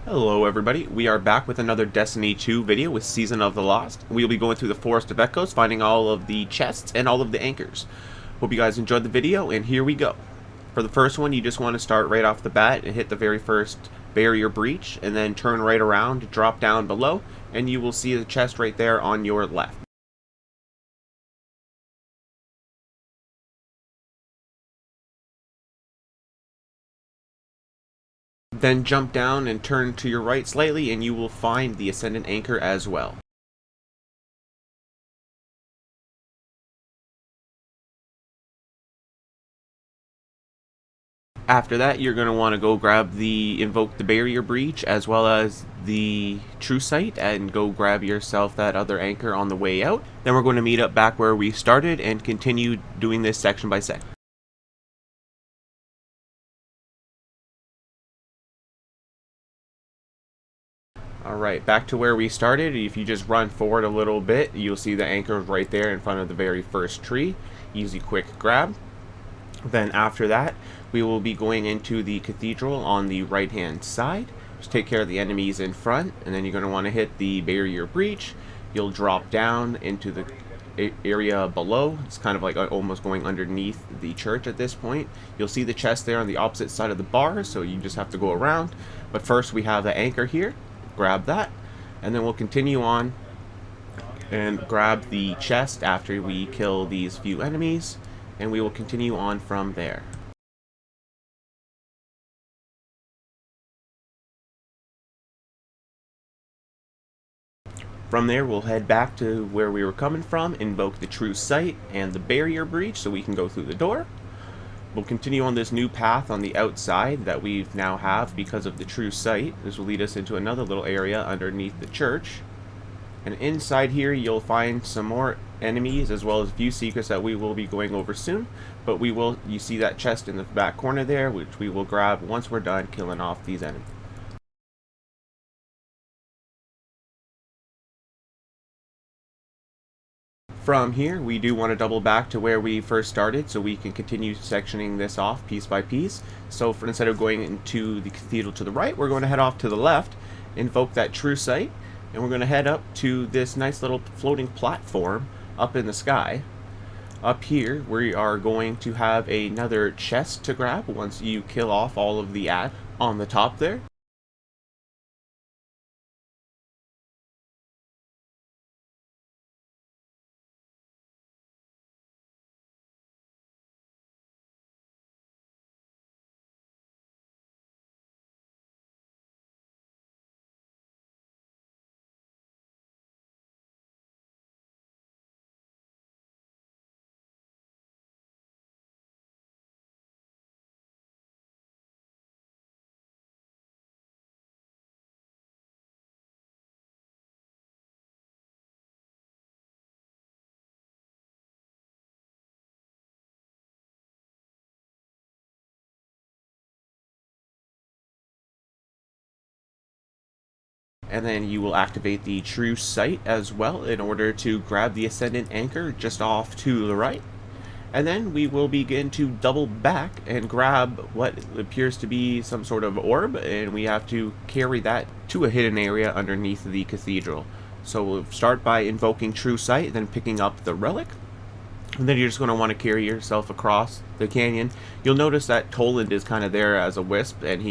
Hello everybody, we are back with another Destiny 2 video with Season of the Lost. We'll be going through the Forest of Echoes, finding all of the chests and all of the anchors. Hope you guys enjoyed the video, and here we go. For the first one, you just want to start right off the bat and hit the very first barrier breach, and then turn right around, drop down below, and you will see the chest right there on your left. Then jump down and turn to your right slightly, and you will find the Ascendant Anchor as well. After that, you're going to want to go grab invoke the barrier breach as well as the true sight, and go grab yourself that other anchor on the way out. Then we're going to meet up back where we started and continue doing this section by section. Alright, back to where we started. If you just run forward a little bit, you'll see the anchor right there in front of the very first tree. Easy, quick grab. Then after that, we will be going into the cathedral on the right hand side. Just take care of the enemies in front, and then you're going to want to hit the barrier breach. You'll drop down into the area below. It's kind of like almost going underneath the church at this point. You'll see the chest there on the opposite side of the bar, so you just have to go around. But first we have the anchor here. Grab that, and then we'll continue on and grab the chest after we kill these few enemies, and we will continue on from there. From there, we'll head back to where we were coming from, invoke the true sight and the barrier breach so we can go through the door. We'll continue on this new path on the outside that we now have because of the true sight. This will lead us into another little area underneath the church. And inside here you'll find some more enemies as well as a few secrets that we will be going over soon. But you see that chest in the back corner there, which we will grab once we're done killing off these enemies. From here, we do want to double back to where we first started so we can continue sectioning this off piece by piece. So instead of going into the cathedral to the right, we're going to head off to the left, invoke that true sight, and we're going to head up to this nice little floating platform up in the sky. Up here, we are going to have another chest to grab once you kill off all of the ads on the top there. And then you will activate the true sight as well in order to grab the Ascendant Anchor just off to the right. And then we will begin to double back and grab what appears to be some sort of orb, and we have to carry that to a hidden area underneath the cathedral. So we'll start by invoking true sight, then picking up the relic. And then you're just going to want to carry yourself across the canyon. You'll notice that Toland is kind of there as a wisp, and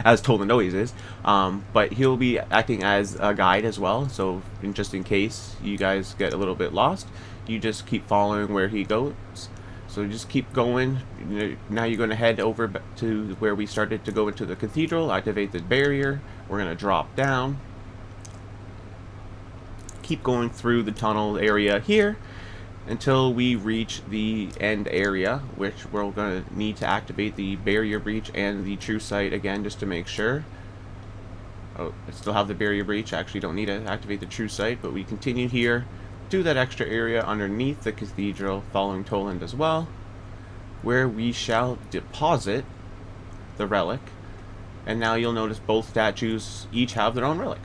as Toland always is. But he'll be acting as a guide as well. So just in case you guys get a little bit lost, you just keep following where he goes. So just keep going. Now you're going to head over to where we started to go into the cathedral. Activate the barrier. We're going to drop down. Keep going through the tunnel area here until we reach the end area, which we're going to need to activate the barrier breach and the true sight again just to make sure. Oh, I still have the barrier breach. I actually don't need to activate the true sight, but we continue here to that extra area underneath the cathedral, following Toland as well, where we shall deposit the relic. And now you'll notice both statues each have their own relic.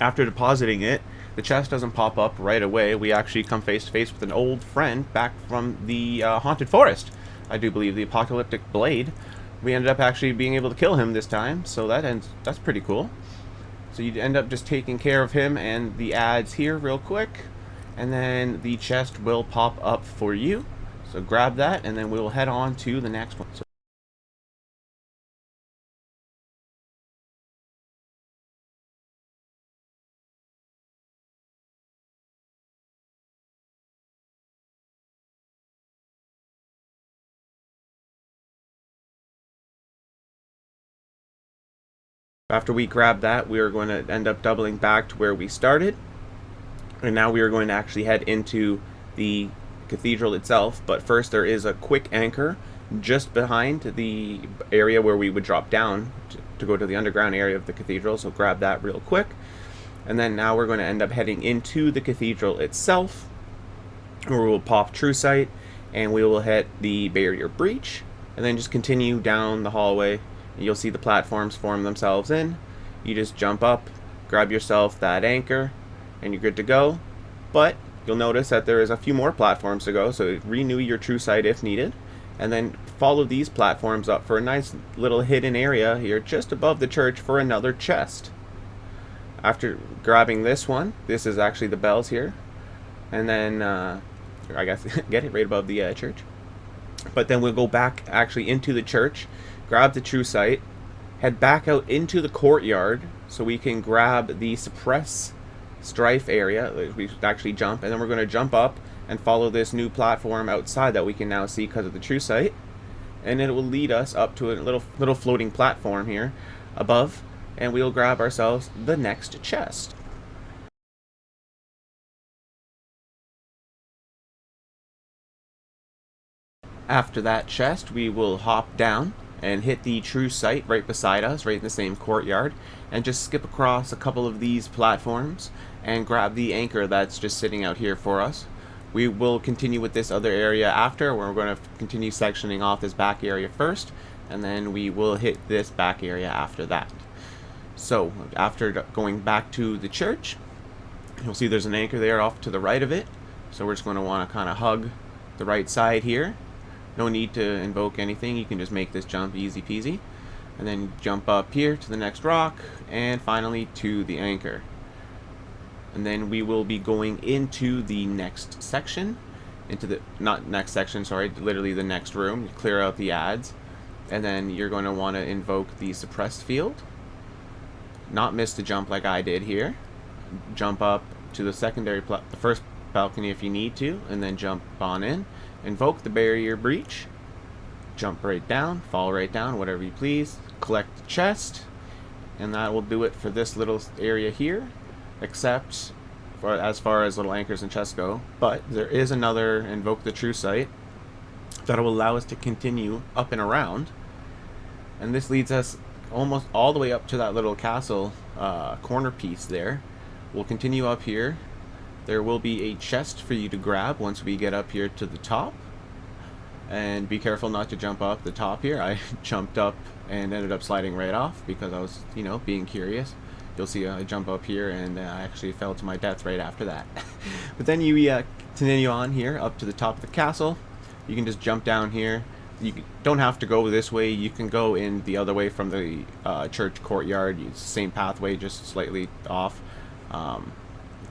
After depositing it, the chest doesn't pop up right away. We actually come face to face with an old friend back from the haunted forest. I do believe the apocalyptic blade. we ended up actually being able to kill him this time, so that's pretty cool. So you end up just taking care of him and the ads here real quick, and then the chest will pop up for you. So grab that, and then we'll head on to the next one. So after we grab that, we are going to end up doubling back to where we started. And now we are going to actually head into the cathedral itself. But first, there is a quick anchor just behind the area where we would drop down to go to the underground area of the cathedral. So grab that real quick. And then now we're going to end up heading into the cathedral itself, where we'll pop True Sight, and we will hit the barrier breach, and then just continue down the hallway. You'll see the platforms form themselves in. You just jump up, grab yourself that anchor, and you're good to go. But you'll notice that there is a few more platforms to go, so renew your True Sight if needed, and then follow these platforms up for a nice little hidden area here just above the church for another chest. After grabbing this one, this is actually the bells here, and then I guess get it right above the church. But then we'll go back actually into the church, grab the True Sight, head back out into the courtyard so we can grab the suppress strife area. We actually jump, and then we're going to jump up and follow this new platform outside that we can now see because of the True Sight, and it will lead us up to a little floating platform here above, and we'll grab ourselves the next chest. After that chest, we will hop down and hit the True Sight right beside us, right in the same courtyard, and just skip across a couple of these platforms and grab the anchor that's just sitting out here for us. We will continue with this other area after, where we're going to continue sectioning off this back area first, and then we will hit this back area after that. So after going back to the church, you'll see there's an anchor there off to the right of it, so we're just going to want to kind of hug the right side here. No need to invoke anything, you can just make this jump easy peasy, and then jump up here to the next rock, and finally to the anchor. And then we will be going into the next section, not next section, sorry, literally the next room. Clear out the ads, and then you're going to want to invoke the suppressed field. Not miss the jump like I did here. Jump up to the the first balcony if you need to, and then jump on in. Invoke the barrier breach, jump right down, fall right down, whatever you please, collect the chest, and that will do it for this little area here, except for as far as little anchors and chests go. But there is another invoke the True Sight that will allow us to continue up and around, and this leads us almost all the way up to that little castle corner piece there. We'll continue up here. There will be a chest for you to grab once we get up here to the top. And be careful not to jump up the top here. I jumped up and ended up sliding right off because I was, being curious. You'll see I jump up here, and I actually fell to my death right after that. But then you continue on here up to the top of the castle. You can just jump down here. You don't have to go this way. You can go in the other way from the church courtyard. Use the same pathway, just slightly off.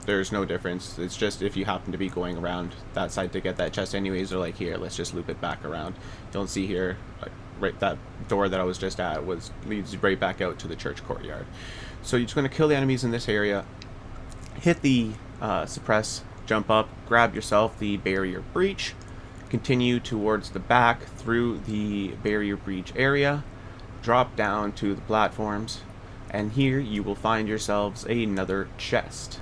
There's no difference. It's just if you happen to be going around that side to get that chest anyways, they're like, here, let's just loop it back around. You'll see here, right, that door that I was just at leads right back out to the church courtyard. So you're just going to kill the enemies in this area, hit the suppress, jump up, grab yourself the barrier breach, continue towards the back through the barrier breach area, drop down to the platforms, and here you will find yourselves another chest.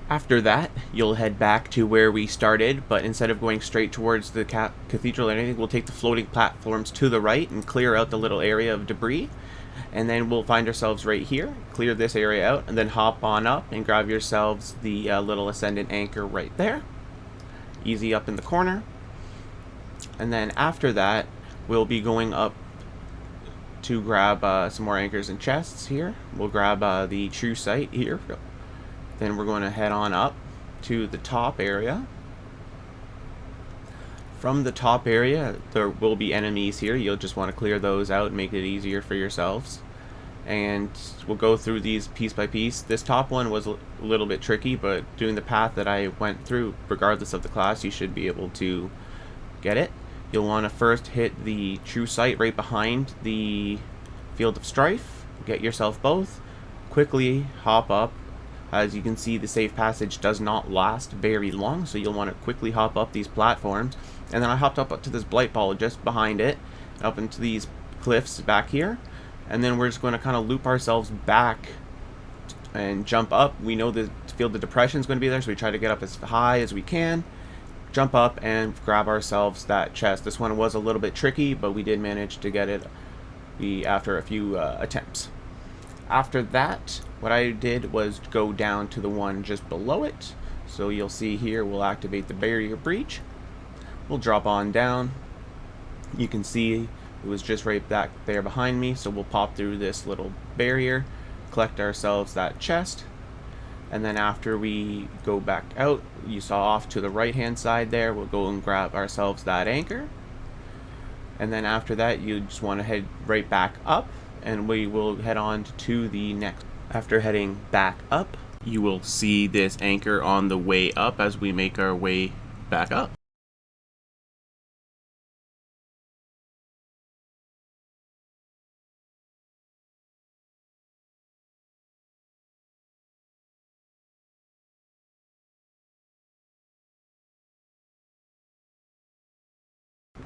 After that, you'll head back to where we started, but instead of going straight towards the cathedral or anything, we'll take the floating platforms to the right and clear out the little area of debris. And then we'll find ourselves right here, clear this area out, and then hop on up and grab yourselves the little ascendant anchor right there. Easy up in the corner. And then after that, we'll be going up to grab some more anchors and chests here. We'll grab the True Sight here. Then we're going to head on up to the top area. From the top area, there will be enemies here. You'll just want to clear those out and make it easier for yourselves. And we'll go through these piece by piece. This top one was a little bit tricky, but doing the path that I went through, regardless of the class, you should be able to get it. You'll want to first hit the true sight right behind the Field of Strife. Get yourself both. Quickly hop up. As you can see, the safe passage does not last very long, so you'll want to quickly hop up these platforms. And then I hopped up to this Blight ball just behind it, up into these cliffs back here. And then we're just going to kind of loop ourselves back and jump up. We know the Field of Depression is going to be there, so we try to get up as high as we can. Jump up and grab ourselves that chest. This one was a little bit tricky, but we did manage to get it after a few attempts. After that, what I did was go down to the one just below it. So you'll see here, we'll activate the barrier breach. We'll drop on down. You can see it was just right back there behind me, so we'll pop through this little barrier, collect ourselves that chest, and then after we go back out, you saw off to the right hand side there, we'll go and grab ourselves that anchor. And then after that, you just want to head right back up, and we will head on to the next. After heading back up, you will see this anchor on the way up as we make our way back up.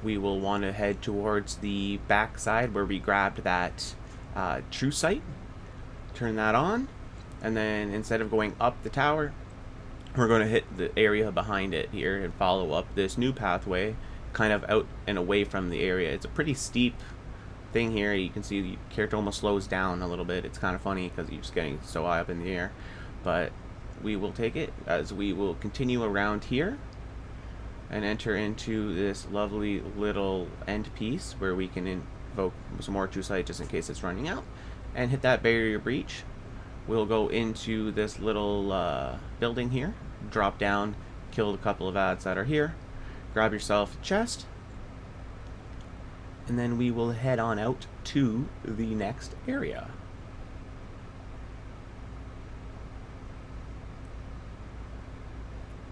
We will want to head towards the back side where we grabbed that true sight. Turn that on, and then instead of going up the tower, we're going to hit the area behind it here and follow up this new pathway, kind of out and away from the area. It's a pretty steep thing here. You can see the character almost slows down a little bit. It's kind of funny because you're just getting so high up in the air, but we will take it as we will continue around here and enter into this lovely little end piece where we can invoke some more true sight just in case it's running out, and hit that barrier breach. We'll go into this little building here, drop down, kill a couple of ads that are here, grab yourself a chest, and then we will head on out to the next area.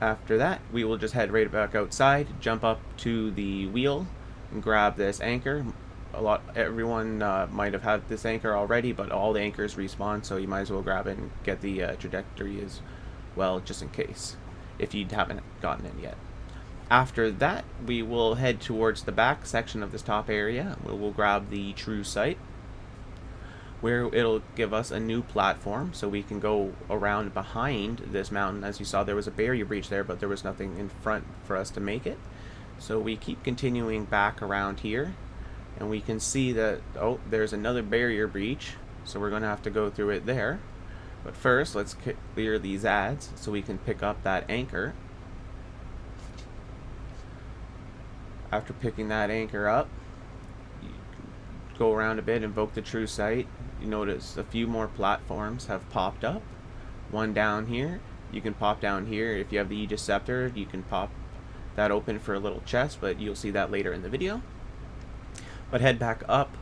After that, we will just head right back outside, jump up to the wheel, and grab this anchor. Everyone might have had this anchor already, but all the anchors respawn, so you might as well grab it and get the trajectory as well, just in case, if you haven't gotten it yet. After that, we will head towards the back section of this top area. We'll grab the true sight, where it'll give us a new platform so we can go around behind this mountain. As you saw, there was a barrier breach there, but there was nothing in front for us to make it. So we keep continuing back around here, and we can see that, oh, there's another barrier breach, so we're going to have to go through it there. But first, let's clear these ads so we can pick up that anchor. After picking that anchor up, you go around a bit, invoke the true sight. You notice a few more platforms have popped up. One down here. You can pop down here. If you have the Aegis Scepter, you can pop that open for a little chest, but you'll see that later in the video. But head back up.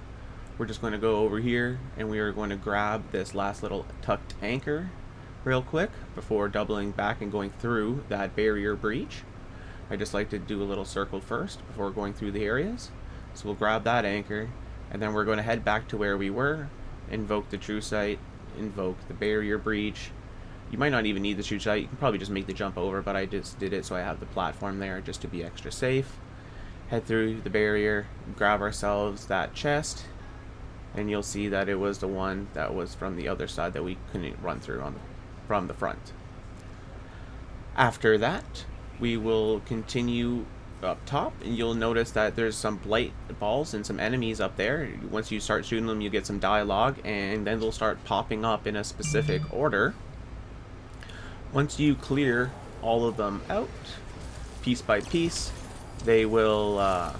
We're just going to go over here, and we are going to grab this last little tucked anchor real quick before doubling back and going through that barrier breach. I just like to do a little circle first before going through the areas. So we'll grab that anchor, and then we're going to head back to where we were, invoke the true sight, invoke the barrier breach. You might not even need the true sight. You can probably just make the jump over, but I just did it so I have the platform there just to be extra safe. Head through the barrier, grab ourselves that chest, and you'll see that it was the one that was from the other side that we couldn't run through from the front. After that, we will continue up top, and you'll notice that there's some blight balls and some enemies up there. Once you start shooting them, you get some dialogue, and then they'll start popping up in a specific order. Once you clear all of them out, piece by piece, they will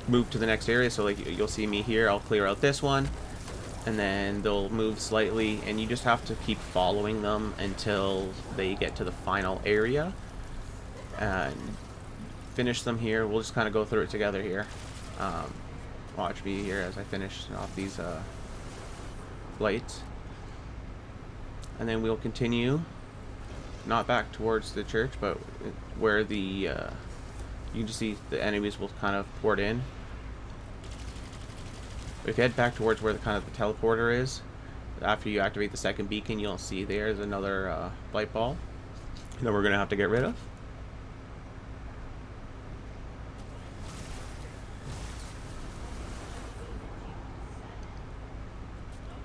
move to the next area. So like you'll see me here, I'll clear out this one, and then they'll move slightly, and you just have to keep following them until they get to the final area. And finish them here. We'll just kind of go through it together here. Watch me here as I finish off these Blights. And then we'll continue, not back towards the church, but where the you can just see the enemies will kind of port in. If you head back towards where the kind of the teleporter is, after you activate the second beacon, you'll see there's another Blight ball that we're going to have to get rid of.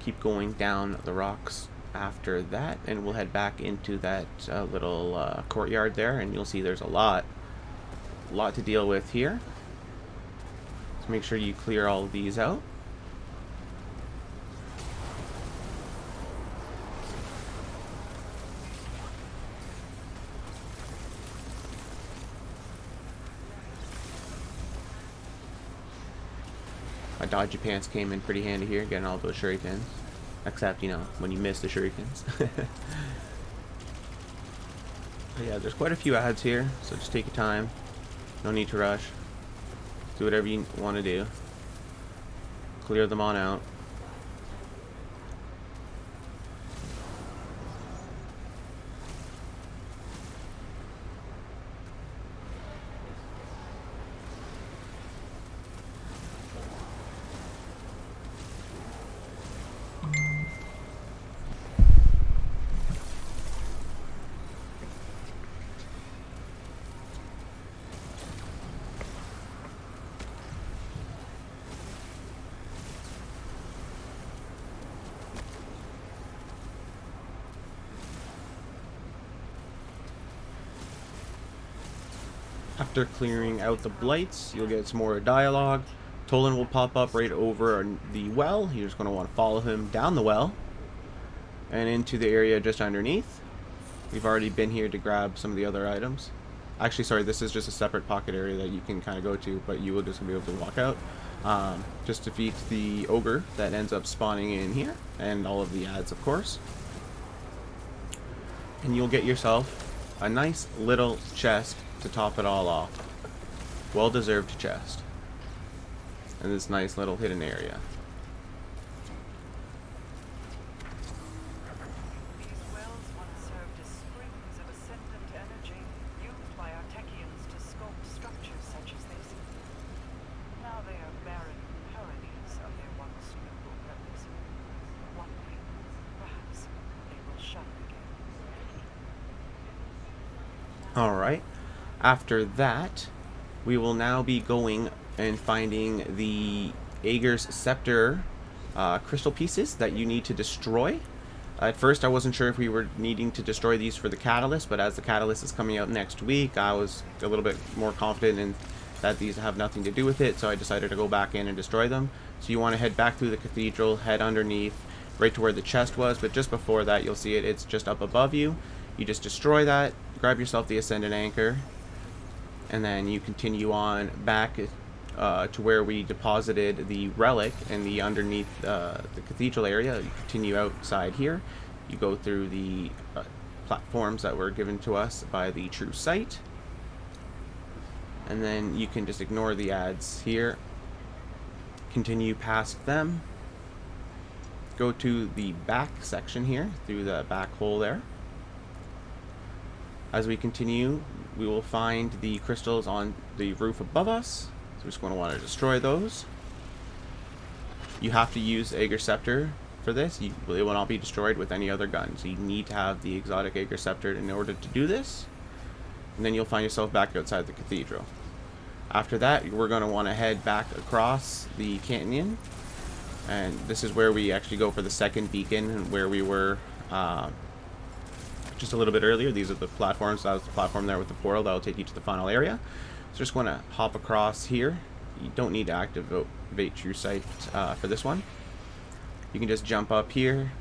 Keep going down the rocks after that, and we'll head back into that little courtyard there, and you'll see there's a lot to deal with here. So make sure you clear all of these out. My dodgy pants came in pretty handy here, getting all those shurikens. Except, you know, when you miss the shurikens. Yeah, there's quite a few ads here, so just take your time. No need to rush. Do whatever you want to do. Clear them on out. After clearing out the Blights, you'll get some more dialogue. Tolan will pop up right over the well. You're just going to want to follow him down the well and into the area just underneath. We've already been here to grab some of the other items. Actually, sorry, this is just a separate pocket area that you can kind of go to, but you will just be able to walk out. Just defeat the ogre that ends up spawning in here, and all of the ads, of course. And you'll get yourself a nice little chest to top it all off. Well-deserved chest. And this nice little hidden area. These wells once served as springs of ascendant energy, used by Artekians to sculpt structures such as this. Now they are barren parodies of their once noble purpose. One day, perhaps, they will shine again. Alright. After that, we will now be going and finding the Ager's Scepter crystal pieces that you need to destroy. At first, I wasn't sure if we were needing to destroy these for the catalyst, but as the catalyst is coming out next week, I was a little bit more confident in that these have nothing to do with it, so I decided to go back in and destroy them. So you want to head back through the cathedral, head underneath, right to where the chest was, but just before that, you'll see it's just up above you. You just destroy that, grab yourself the Ascendant Anchor, and then you continue on back to where we deposited the relic in the underneath the cathedral area. You continue outside here. You go through the platforms that were given to us by the true sight. And then you can just ignore the ads here. Continue past them. Go to the back section here, through the back hole there. As we continue, we will find the crystals on the roof above us. So we're just going to want to destroy those. You have to use Ager Scepter for this. It will not be destroyed with any other gun. So you need to have the exotic Ager Scepter in order to do this. And then you'll find yourself back outside the cathedral. After that, we're going to want to head back across the canyon. And this is where we actually go for the second beacon, where we were just a little bit earlier. These are the platforms. That was the platform there with the portal that will take you to the final area. So just want to hop across here. You don't need to activate True Sight for this one. You can just jump up here,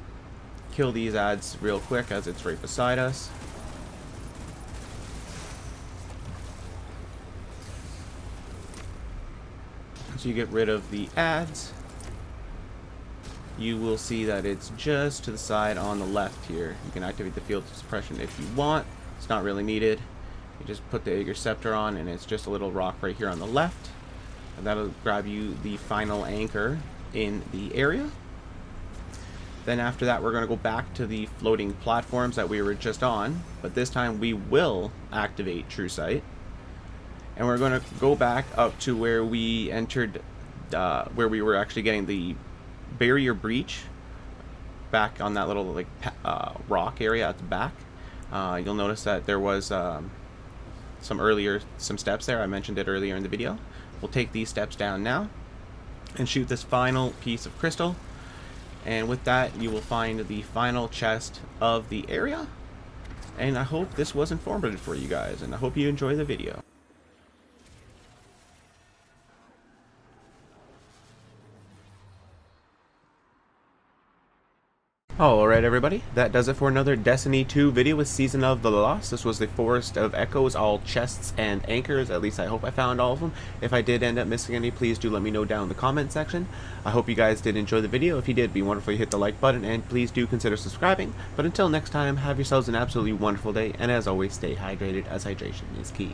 kill these ads real quick as it's right beside us. So you get rid of the ads. you will see that it's just to the side on the left here. You can activate the field of suppression if you want. It's not really needed. You just put the Ager Scepter on, and it's just a little rock right here on the left. And that'll grab you the final anchor in the area. Then after that, we're going to go back to the floating platforms that we were just on, but this time we will activate True Sight. And we're going to go back up to where we entered, where we were actually getting the barrier breach, back on that little like rock area at the back. You'll notice that there was some steps there. I mentioned it earlier in the video. We'll take these steps down now and shoot this final piece of crystal. And with that, you will find the final chest of the area. And I hope this was informative for you guys, and I hope you enjoy the video. Alright everybody, that does it for another Destiny 2 video with Season of the Lost. This was the Forest of Echoes, all chests and anchors. At least I hope I found all of them. If I did end up missing any, please do let me know down in the comment section. I hope you guys did enjoy the video. If you did, it'd be wonderful if you hit the like button, and please do consider subscribing. But until next time, have yourselves an absolutely wonderful day, and as always, stay hydrated, as hydration is key.